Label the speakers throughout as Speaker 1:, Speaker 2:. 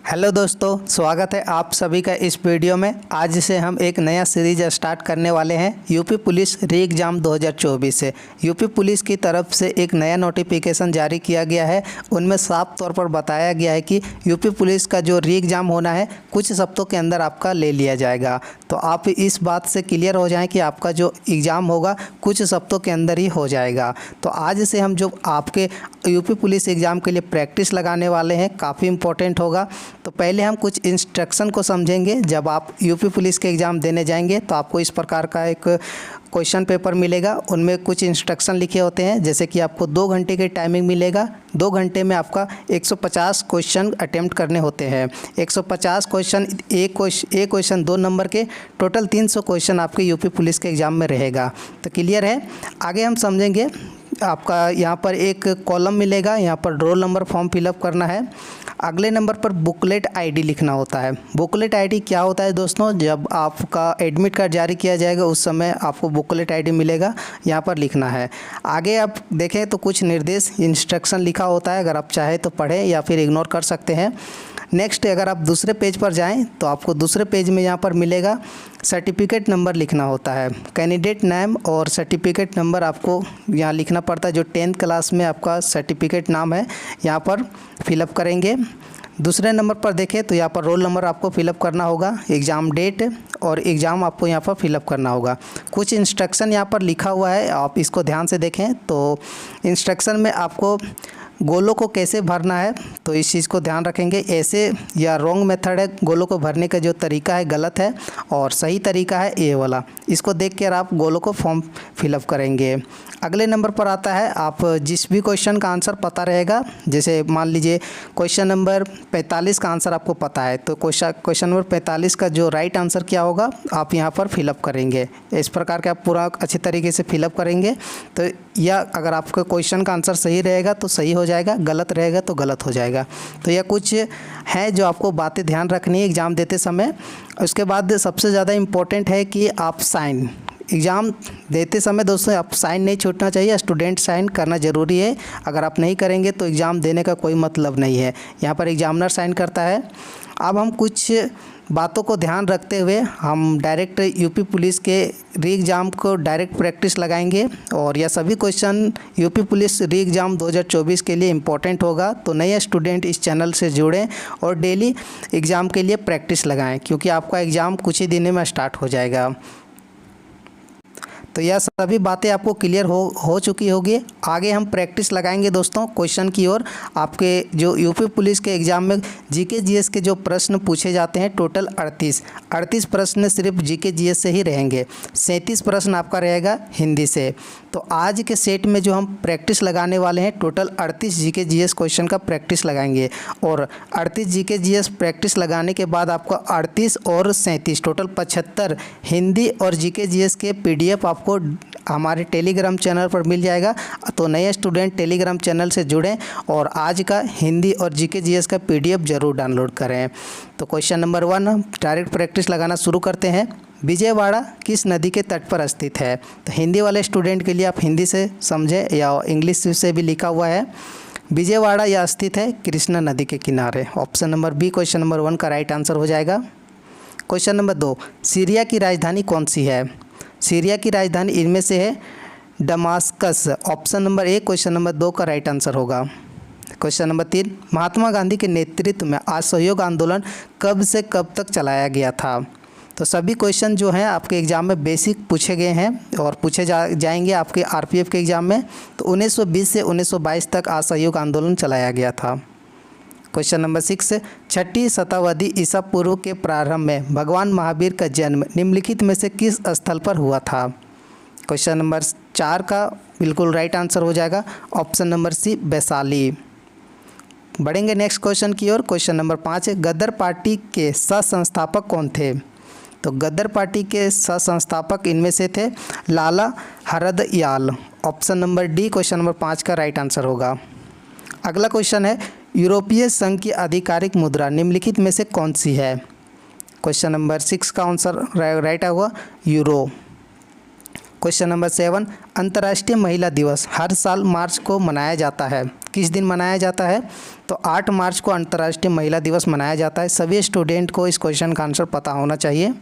Speaker 1: Hello दोस्तों, स्वागत है आप सभी का इस वीडियो में। आज से हम एक नया सीरीज स्टार्ट करने वाले हैं यूपी पुलिस री एग्ज़ाम 2024 से। यूपी पुलिस की तरफ से एक नया नोटिफिकेशन जारी किया गया है। उनमें साफ तौर पर बताया गया है कि यूपी पुलिस का जो री एग्ज़ाम होना है कुछ हफ्तों के अंदर आपका ले लिया जाएगा। तो आप इस बात से क्लियर हो जाएं कि आपका जो एग्ज़ाम होगा कुछ हफ्तों के अंदर ही हो जाएगा। तो आज से हम जो आपके यूपी पुलिस एग्ज़ाम के लिए प्रैक्टिस लगाने वाले हैं, काफ़ी इम्पोर्टेंट होगा। तो पहले हम कुछ इंस्ट्रक्शन को समझेंगे। जब आप यूपी पुलिस के एग्ज़ाम देने जाएंगे तो आपको इस प्रकार का एक क्वेश्चन पेपर मिलेगा। उनमें कुछ इंस्ट्रक्शन लिखे होते हैं, जैसे कि आपको 2 घंटे की टाइमिंग मिलेगा। 2 घंटे में आपका 150 क्वेश्चन अटेम्प्ट करने होते हैं। 150 क्वेश्चन, एक क्वेश्चन 2 नंबर के, टोटल 300 क्वेश्चन आपके यूपी पुलिस के एग्ज़ाम में रहेगा। तो क्लियर है। आगे हम समझेंगे। आपका यहाँ पर एक कॉलम मिलेगा, यहाँ पर रोल नंबर फॉर्म फिलअप करना है। अगले नंबर पर बुकलेट आईडी लिखना होता है। बुकलेट आईडी क्या होता है दोस्तों? जब आपका एडमिट कार्ड जारी किया जाएगा उस समय आपको बुकलेट आईडी मिलेगा, यहाँ पर लिखना है। आगे आप देखें तो कुछ निर्देश इंस्ट्रक्शन लिखा होता है, अगर आप चाहें तो पढ़ें या फिर इग्नोर कर सकते हैं। नेक्स्ट, अगर आप दूसरे पेज पर जाएं तो आपको दूसरे पेज में यहाँ पर मिलेगा सर्टिफिकेट नंबर लिखना होता है। कैंडिडेट नेम और सर्टिफिकेट नंबर आपको यहाँ लिखना पड़ता है। जो 10th क्लास में आपका सर्टिफिकेट नाम है यहाँ पर फिलअप करेंगे। दूसरे नंबर पर देखें तो यहाँ पर रोल नंबर आपको फिलअप करना होगा, एग्ज़ाम डेट और एग्ज़ाम आपको यहाँ पर फिलअप करना होगा। कुछ इंस्ट्रक्शन यहाँ पर लिखा हुआ है, आप इसको ध्यान से देखें। तो इंस्ट्रक्शन में आपको गोलों को कैसे भरना है तो इस चीज़ को ध्यान रखेंगे। ऐसे या रॉन्ग मेथड है, गोलों को भरने का जो तरीका है गलत है और सही तरीका है ये वाला। इसको देख कर आप गोलों को फॉर्म फिलअप करेंगे। अगले नंबर पर आता है, आप जिस भी क्वेश्चन का आंसर पता रहेगा, जैसे मान लीजिए क्वेश्चन नंबर 45 का आंसर आपको पता है तो क्वेश्चन नंबर 45 का जो राइट आंसर क्या होगा आप यहाँ पर फिलअप करेंगे। इस प्रकार के आप पूरा अच्छे तरीके से फिलअप करेंगे। तो या अगर आपका क्वेश्चन का आंसर सही रहेगा तो सही हो जाएगा, गलत रहेगा तो गलत हो जाएगा। तो यह कुछ है जो आपको बातें ध्यान रखनी है एग्ज़ाम देते समय। उसके बाद सबसे ज़्यादा इम्पोर्टेंट है कि आप साइन, एग्ज़ाम देते समय दोस्तों आप साइन नहीं छूटना चाहिए। स्टूडेंट साइन करना ज़रूरी है। अगर आप नहीं करेंगे तो एग्ज़ाम देने का कोई मतलब नहीं है। यहाँ पर एग्ज़ामिनर साइन करता है। अब हम कुछ बातों को ध्यान रखते हुए हम डायरेक्ट यूपी पुलिस के री एग्ज़ाम को डायरेक्ट प्रैक्टिस लगाएंगे और यह सभी क्वेश्चन यूपी पुलिस री एग्ज़ाम 2024 के लिए इम्पोर्टेंट होगा। तो नए स्टूडेंट इस चैनल से जुड़ें और डेली एग्ज़ाम के लिए प्रैक्टिस लगाएं, क्योंकि आपका एग्ज़ाम कुछ ही दिनों में स्टार्ट हो जाएगा। तो यह सभी बातें आपको क्लियर हो चुकी होगी। आगे हम प्रैक्टिस लगाएंगे दोस्तों क्वेश्चन की ओर। आपके जो यूपी पुलिस के एग्ज़ाम में जीके जीएस के जो प्रश्न पूछे जाते हैं टोटल 38 प्रश्न सिर्फ जीके जीएस से ही रहेंगे। 37 प्रश्न आपका रहेगा हिंदी से। तो आज के सेट में जो हम प्रैक्टिस लगाने वाले हैं टोटल 38 जीके जीएस क्वेश्चन का प्रैक्टिस लगाएंगे और 38 जीके जीएस प्रैक्टिस लगाने के बाद आपको 38 और 37 टोटल 75 हिंदी और जीके जीएस के पीडीएफ आपको हमारे टेलीग्राम चैनल पर मिल जाएगा। तो नए स्टूडेंट टेलीग्राम चैनल से जुड़ें और आज का हिंदी और जीके जीएस का पीडीएफ ज़रूर डाउनलोड करें। तो क्वेश्चन नंबर 1 डायरेक्ट प्रैक्टिस लगाना शुरू करते हैं। विजयवाड़ा किस नदी के तट पर स्थित है? तो हिंदी वाले स्टूडेंट के लिए आप हिंदी से समझें या इंग्लिश से भी लिखा हुआ है। विजयवाड़ा यह स्थित है कृष्णा नदी के किनारे। Option number B question number 1 का राइट आंसर हो जाएगा। क्वेश्चन नंबर 2 सीरिया की राजधानी कौन सी है? सीरिया की राजधानी इनमें से है Damascus. Option number 1 question number 2 का राइट आंसर होगा। क्वेश्चन नंबर 3 महात्मा गांधी के नेतृत्व में असहयोग आंदोलन कब से कब तक चलाया गया था? तो सभी क्वेश्चन जो हैं आपके एग्ज़ाम में बेसिक पूछे गए हैं और पूछे जाएंगे आपके आरपीएफ के एग्ज़ाम में। तो 1920 से 1922 तक असहयोग आंदोलन चलाया गया था। क्वेश्चन नंबर 6 छठी शताब्दी ईसा पूर्व के प्रारंभ में भगवान महावीर का जन्म निम्नलिखित में से किस स्थल पर हुआ था? क्वेश्चन नंबर 4 का बिल्कुल राइट आंसर हो जाएगा। Option number C Vaishali. बढ़ेंगे नेक्स्ट क्वेश्चन की ओर। क्वेश्चन नंबर 5 गदर पार्टी के सह संस्थापक कौन थे? तो गदर पार्टी के सह संस्थापक इनमें से थे Lala Hardayal. Option number D question number 5 का राइट आंसर होगा। अगला क्वेश्चन है यूरोपीय संघ की आधिकारिक मुद्रा निम्नलिखित में से कौन सी है? क्वेश्चन नंबर 6 का आंसर राइट होगा यूरो। क्वेश्चन नंबर 7 अंतर्राष्ट्रीय महिला दिवस हर साल मार्च को मनाया जाता है, किस दिन मनाया जाता है? तो 8 मार्च को अंतर्राष्ट्रीय महिला दिवस मनाया जाता है। सभी स्टूडेंट को इस क्वेश्चन का आंसर पता होना चाहिए।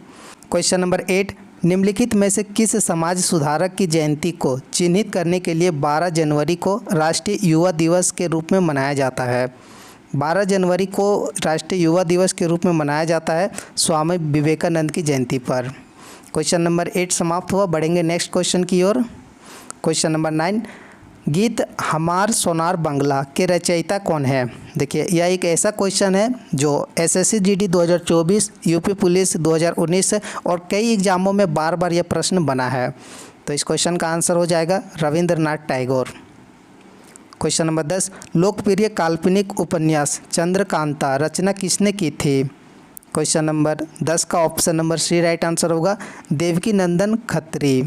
Speaker 1: क्वेश्चन नंबर 8, निम्नलिखित में से किस समाज सुधारक की जयंती को चिन्हित करने के लिए 12 जनवरी को राष्ट्रीय युवा दिवस के रूप में मनाया जाता है? 12 जनवरी को राष्ट्रीय युवा दिवस के रूप में मनाया जाता है स्वामी विवेकानंद की जयंती पर। क्वेश्चन नंबर 8 समाप्त हुआ। बढ़ेंगे नेक्स्ट क्वेश्चन की ओर। क्वेश्चन नंबर 9, गीत हमार सोनार बंगला के रचयिता कौन है? देखिए, यह एक ऐसा क्वेश्चन है जो एसएससी जीडी 2024, यूपी पुलिस 2019 और कई एग्जामों में बार बार यह प्रश्न बना है। तो इस क्वेश्चन का आंसर हो जाएगा रविंद्रनाथ टैगोर। क्वेश्चन नंबर 10, लोकप्रिय काल्पनिक उपन्यास चंद्रकांता रचना किसने की थी? क्वेश्चन नंबर 10 का option number C right answer होगा, देवकी नंदन खत्री।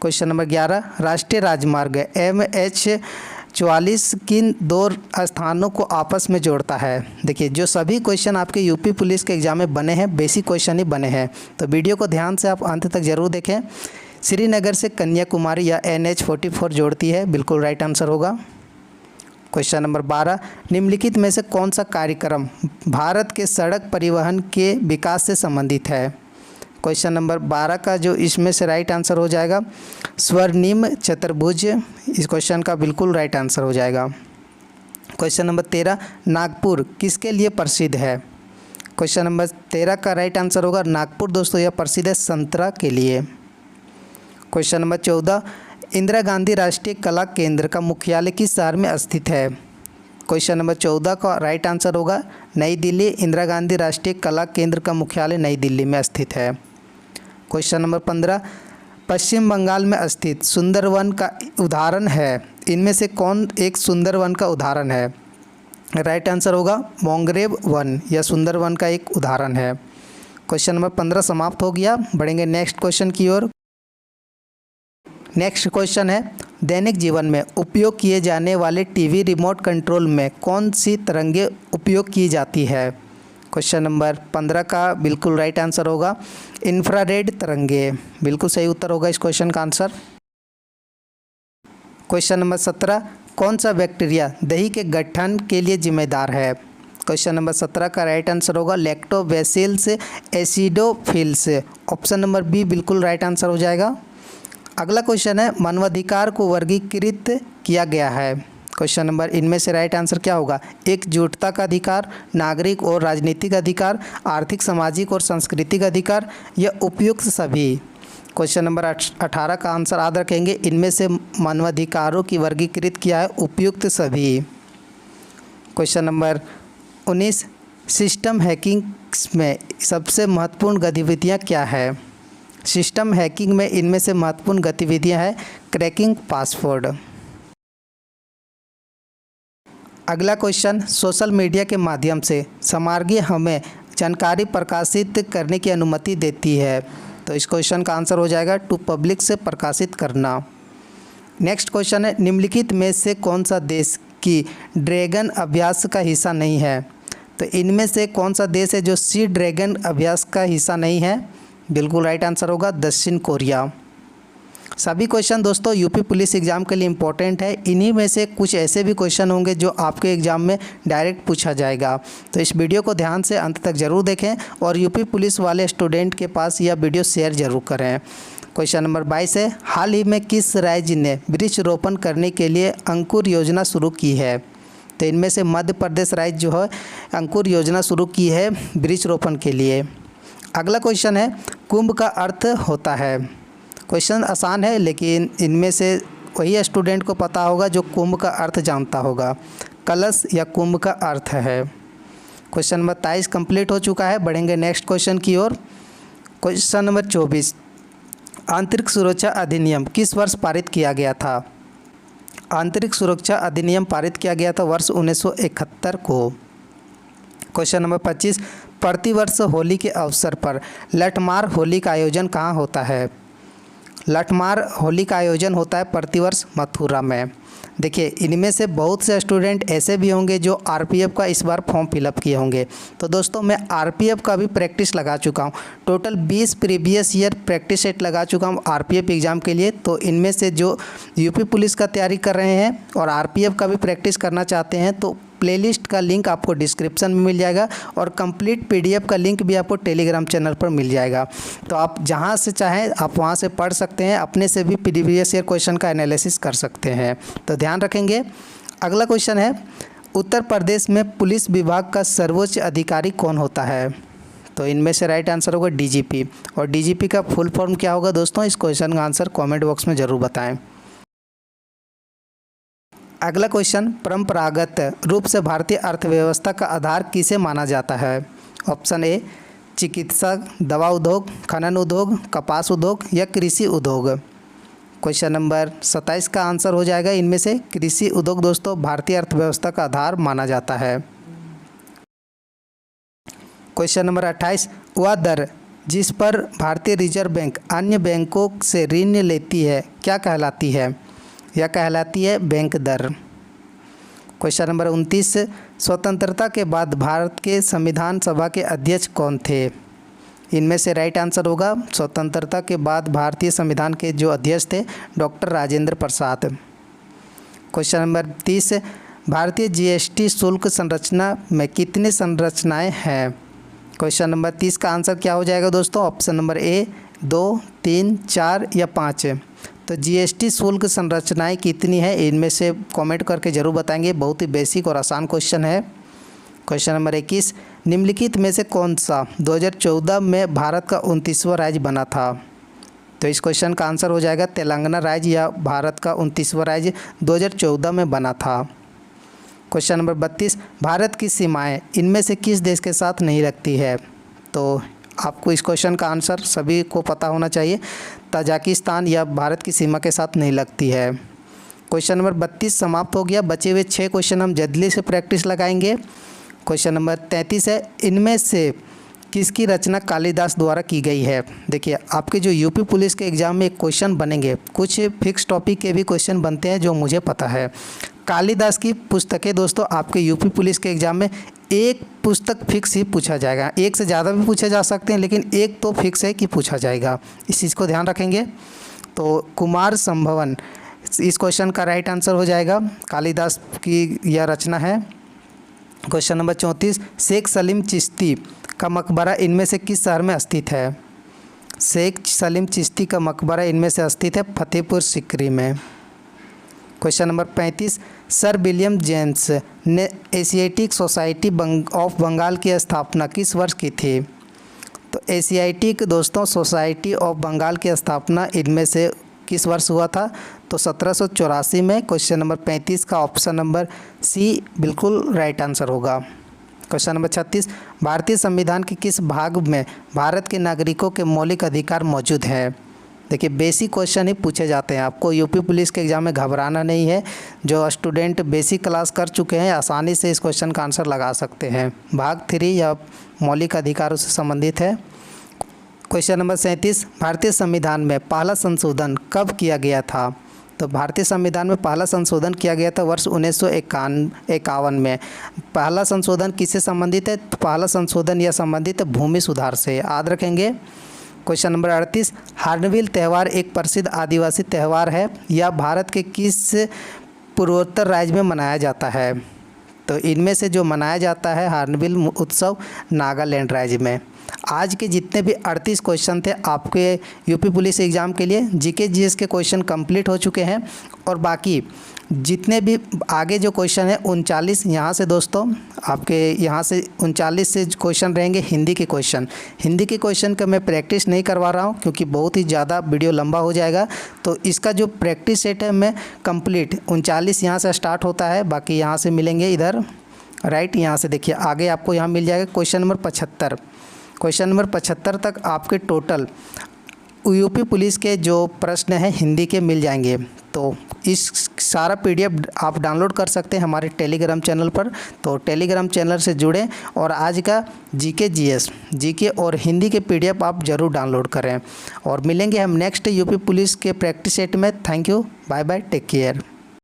Speaker 1: क्वेश्चन नंबर 11, राष्ट्रीय राजमार्ग MH44 किन 2 स्थानों को आपस में जोड़ता है? देखिए, जो सभी क्वेश्चन आपके यूपी पुलिस के एग्जाम में बने हैं बेसिक क्वेश्चन ही बने हैं, तो वीडियो को ध्यान से आप अंत तक जरूर देखें। श्रीनगर से कन्याकुमारी या NH44 जोड़ती है, बिल्कुल राइट आंसर होगा। क्वेश्चन नंबर 12, निम्नलिखित में से कौन सा कार्यक्रम भारत के सड़क परिवहन के विकास से संबंधित है? क्वेश्चन नंबर 12 का जो इसमें से राइट आंसर हो जाएगा स्वर्णिम चतुर्भुज, इस क्वेश्चन का बिल्कुल राइट आंसर हो जाएगा। क्वेश्चन नंबर 13, नागपुर किसके लिए प्रसिद्ध है? क्वेश्चन नंबर 13 का राइट आंसर होगा नागपुर दोस्तों यह प्रसिद्ध है संतरा के लिए। क्वेश्चन नंबर 14, इंदिरा गांधी राष्ट्रीय कला केंद्र का मुख्यालय किस शहर में स्थित है? क्वेश्चन नंबर 14 का राइट आंसर होगा नई दिल्ली। इंदिरा गांधी राष्ट्रीय कला केंद्र का मुख्यालय नई दिल्ली में स्थित है। क्वेश्चन नंबर 15, पश्चिम बंगाल में स्थित सुंदरवन का उदाहरण है, इनमें से कौन एक सुंदरवन का उदाहरण है? राइट आंसर होगा मोंगरेब वन, यह सुंदरवन का एक उदाहरण है। क्वेश्चन नंबर 15 समाप्त हो गया। बढ़ेंगे नेक्स्ट क्वेश्चन की ओर। नेक्स्ट क्वेश्चन है, दैनिक जीवन में उपयोग किए जाने वाले टीवी रिमोट कंट्रोल में कौन सी तरंगें उपयोग की जाती है? क्वेश्चन नंबर 15 का बिल्कुल राइट आंसर होगा इंफ्रारेड तरंगे, बिल्कुल सही उत्तर होगा इस क्वेश्चन का आंसर। क्वेश्चन नंबर 17, कौन सा बैक्टीरिया दही के गठन के लिए जिम्मेदार है? क्वेश्चन नंबर 17 का राइट आंसर होगा lactobacillus acidophilus, option number B बिल्कुल राइट आंसर हो जाएगा। अगला क्वेश्चन है, मानवाधिकार को वर्गीकृत किया गया है। क्वेश्चन नंबर इनमें से राइट आंसर क्या होगा? एकजुटता का अधिकार, नागरिक और राजनीतिक अधिकार, आर्थिक सामाजिक और सांस्कृतिक अधिकार या उपयुक्त सभी। क्वेश्चन नंबर 18 का आंसर याद रखेंगे, इनमें से मानवाधिकारों की वर्गीकृत किया है उपयुक्त सभी। क्वेश्चन नंबर 19, सिस्टम हैकिंग में सबसे महत्वपूर्ण गतिविधियाँ क्या है? सिस्टम हैकिंग में इनमें से महत्वपूर्ण गतिविधियां हैं क्रैकिंग पासवर्ड। अगला क्वेश्चन, सोशल मीडिया के माध्यम से सामग्री हमें जानकारी प्रकाशित करने की अनुमति देती है, तो इस क्वेश्चन का आंसर हो जाएगा टू पब्लिक से प्रकाशित करना। नेक्स्ट क्वेश्चन है, निम्नलिखित में से कौन सा देश की ड्रैगन अभ्यास का हिस्सा नहीं है? तो इनमें से कौन सा देश है जो सी ड्रैगन अभ्यास का हिस्सा नहीं है? बिल्कुल राइट आंसर होगा दक्षिण कोरिया। सभी क्वेश्चन दोस्तों यूपी पुलिस एग्ज़ाम के लिए इम्पोर्टेंट है। इन्हीं में से कुछ ऐसे भी क्वेश्चन होंगे जो आपके एग्ज़ाम में डायरेक्ट पूछा जाएगा, तो इस वीडियो को ध्यान से अंत तक ज़रूर देखें और यूपी पुलिस वाले स्टूडेंट के पास यह वीडियो शेयर ज़रूर करें। क्वेश्चन नंबर 22 है, हाल ही में किस राज्य ने वृक्षारोपण करने के लिए अंकुर योजना शुरू की है? तो इनमें से मध्य प्रदेश राज्य जो है अंकुर योजना शुरू की है वृक्षारोपण के लिए। अगला क्वेश्चन है, कुंभ का अर्थ होता है? क्वेश्चन आसान है लेकिन इनमें से वही स्टूडेंट को पता होगा जो कुंभ का अर्थ जानता होगा। कलश या कुंभ का अर्थ है। क्वेश्चन नंबर 23 कंप्लीट हो चुका है। बढ़ेंगे नेक्स्ट क्वेश्चन की ओर। क्वेश्चन नंबर 24, आंतरिक सुरक्षा अधिनियम किस वर्ष पारित किया गया था? आंतरिक सुरक्षा अधिनियम पारित किया गया था वर्ष 1971 को। क्वेश्चन नंबर 25, प्रतिवर्ष होली के अवसर पर लठमार होली का आयोजन कहाँ होता है? लठमार होली का आयोजन होता है प्रतिवर्ष मथुरा में। देखिए इनमें से बहुत से स्टूडेंट ऐसे भी होंगे जो आरपीएफ का इस बार फॉर्म फिलअप किए होंगे। तो दोस्तों मैं आरपीएफ का भी प्रैक्टिस लगा चुका हूँ, total 20 previous year practice set लगा चुका हूँ आरपीएफ एग्ज़ाम के लिए। तो इनमें से जो यूपी पुलिस का तैयारी कर रहे हैं और आरपीएफ का भी प्रैक्टिस करना चाहते हैं तो प्लेलिस्ट का लिंक आपको डिस्क्रिप्शन में मिल जाएगा और कंप्लीट पीडीएफ का लिंक भी आपको टेलीग्राम चैनल पर मिल जाएगा। तो आप जहां से चाहें आप वहां से पढ़ सकते हैं, अपने से भी प्रीवियस ईयर क्वेश्चन का एनालिसिस कर सकते हैं। तो ध्यान रखेंगे। अगला क्वेश्चन है, उत्तर प्रदेश में पुलिस विभाग का सर्वोच्च अधिकारी कौन होता है? तो इनमें से राइट आंसर होगा डीजीपी। और डीजीपी का फुल फॉर्म क्या होगा दोस्तों? इस क्वेश्चन का आंसर कॉमेंट बॉक्स में ज़रूर बताएँ। अगला क्वेश्चन, परंपरागत रूप से भारतीय अर्थव्यवस्था का आधार किसे माना जाता है? ऑप्शन ए चिकित्सा, दवा उद्योग, खनन उद्योग, कपास उद्योग या कृषि उद्योग। क्वेश्चन नंबर 27 का आंसर हो जाएगा इनमें से कृषि उद्योग दोस्तों भारतीय अर्थव्यवस्था का आधार माना जाता है। क्वेश्चन नंबर 28, वह दर जिस पर भारतीय रिजर्व बैंक अन्य बैंकों से ऋण लेती है क्या कहलाती है? यह कहलाती है बैंक दर। क्वेश्चन नंबर 29, स्वतंत्रता के बाद भारत के संविधान सभा के अध्यक्ष कौन थे? इनमें से राइट आंसर होगा स्वतंत्रता के बाद भारतीय संविधान के जो अध्यक्ष थे doctor Rajendra Prasad. Question number 30, भारतीय जीएसटी शुल्क संरचना में कितनी संरचनाएं हैं? क्वेश्चन नंबर 30 का आंसर क्या हो जाएगा दोस्तों? ऑप्शन नंबर ए 2, 3, 4 या 5। तो जीएसटी शुल्क संरचनाएं कितनी है इनमें से कमेंट करके ज़रूर बताएंगे। बहुत ही बेसिक और आसान क्वेश्चन है। क्वेश्चन नंबर 21, निम्नलिखित में से कौन सा 2014 में भारत का 29वां राज्य बना था? तो इस क्वेश्चन का आंसर हो जाएगा तेलंगाना राज्य या भारत का 29वां राज्य 2014 में बना था। क्वेश्चन नंबर 32, भारत की सीमाएं इनमें से किस देश के साथ नहीं लगती है? तो आपको इस क्वेश्चन का आंसर सभी को पता होना चाहिए, तजाकिस्तान या भारत की सीमा के साथ नहीं लगती है। क्वेश्चन नंबर 32 समाप्त हो गया। बचे हुए 6 क्वेश्चन हम जल्दी से प्रैक्टिस लगाएंगे। क्वेश्चन नंबर 33 है, इनमें से किसकी रचना कालिदास द्वारा की गई है? देखिए आपके जो यूपी पुलिस के एग्ज़ाम में क्वेश्चन बनेंगे, कुछ फिक्स टॉपिक के भी क्वेश्चन बनते हैं जो मुझे पता है। कालिदास की पुस्तकें दोस्तों आपके यूपी पुलिस के एग्ज़ाम में एक पुस्तक फिक्स ही पूछा जाएगा, एक से ज़्यादा भी पूछे जा सकते हैं लेकिन एक तो फिक्स है कि पूछा जाएगा, इस चीज़ को ध्यान रखेंगे। तो कुमार संभवन इस क्वेश्चन का राइट आंसर हो जाएगा, कालिदास की यह रचना है। क्वेश्चन नंबर 34, शेख सलीम चिश्ती का मकबरा इनमें से किस शहर में स्थित है? शेख सलीम चिश्ती का मकबरा इनमें से स्थित है फतेहपुर सीकरी में। Question number 35, sir William James ने एशियाटिक सोसाइटी ऑफ बंगाल की स्थापना किस वर्ष की थी? तो एशियाटिक दोस्तों सोसाइटी ऑफ बंगाल की स्थापना इनमें से किस वर्ष हुआ था? तो 1784 में। क्वेश्चन नंबर 35 का ऑप्शन नंबर सी बिल्कुल राइट आंसर होगा। क्वेश्चन नंबर 36, भारतीय संविधान के किस भाग में भारत के नागरिकों के मौलिक अधिकार मौजूद हैं? देखिए बेसिक क्वेश्चन ही पूछे जाते हैं, आपको यूपी पुलिस के एग्ज़ाम में घबराना नहीं है। जो स्टूडेंट बेसिक क्लास कर चुके हैं आसानी से इस क्वेश्चन का आंसर लगा सकते हैं। भाग 3 या मौलिक अधिकारों से संबंधित है। क्वेश्चन नंबर 37, भारतीय संविधान में पहला संशोधन कब किया गया था? तो भारतीय संविधान में पहला संशोधन किया गया था वर्ष 1951 में। पहला संशोधन किससे संबंधित है? तो पहला संशोधन यह संबंधित है भूमि सुधार से, याद रखेंगे। क्वेश्चन नंबर 38, हार्नबिल त्यौहार एक प्रसिद्ध आदिवासी त्यौहार है, यह भारत के किस पूर्वोत्तर राज्य में मनाया जाता है? तो इनमें से जो मनाया जाता है हार्नबिल उत्सव नागालैंड राज्य में। आज के जितने भी 38 क्वेश्चन थे आपके यूपी पुलिस एग्ज़ाम के लिए, जीके जीएस के क्वेश्चन कंप्लीट हो चुके हैं और बाकी जितने भी आगे जो क्वेश्चन है 39 यहाँ से दोस्तों आपके यहाँ से 39 से क्वेश्चन रहेंगे हिंदी के क्वेश्चन। हिंदी के क्वेश्चन का मैं प्रैक्टिस नहीं करवा रहा हूँ क्योंकि बहुत ही ज़्यादा वीडियो लंबा हो जाएगा। तो इसका जो प्रैक्टिस सेट है मैं कंप्लीट 39 यहाँ से स्टार्ट होता है, बाकी यहाँ से मिलेंगे इधर राइट। यहाँ से देखिए आगे आपको यहाँ मिल जाएगा क्वेश्चन नंबर 75। क्वेश्चन नंबर 75 तक आपके टोटल यूपी पुलिस के जो प्रश्न हैं हिंदी के मिल जाएंगे। तो इस सारा पीडीएफ आप डाउनलोड कर सकते हैं हमारे टेलीग्राम चैनल पर। तो टेलीग्राम चैनल से जुड़ें और आज का जीके जीएस जीके और हिंदी के पीडीएफ आप ज़रूर डाउनलोड करें। और मिलेंगे हम नेक्स्ट यूपी पुलिस के प्रैक्टिस सेट में। Thank you, bye bye, take care.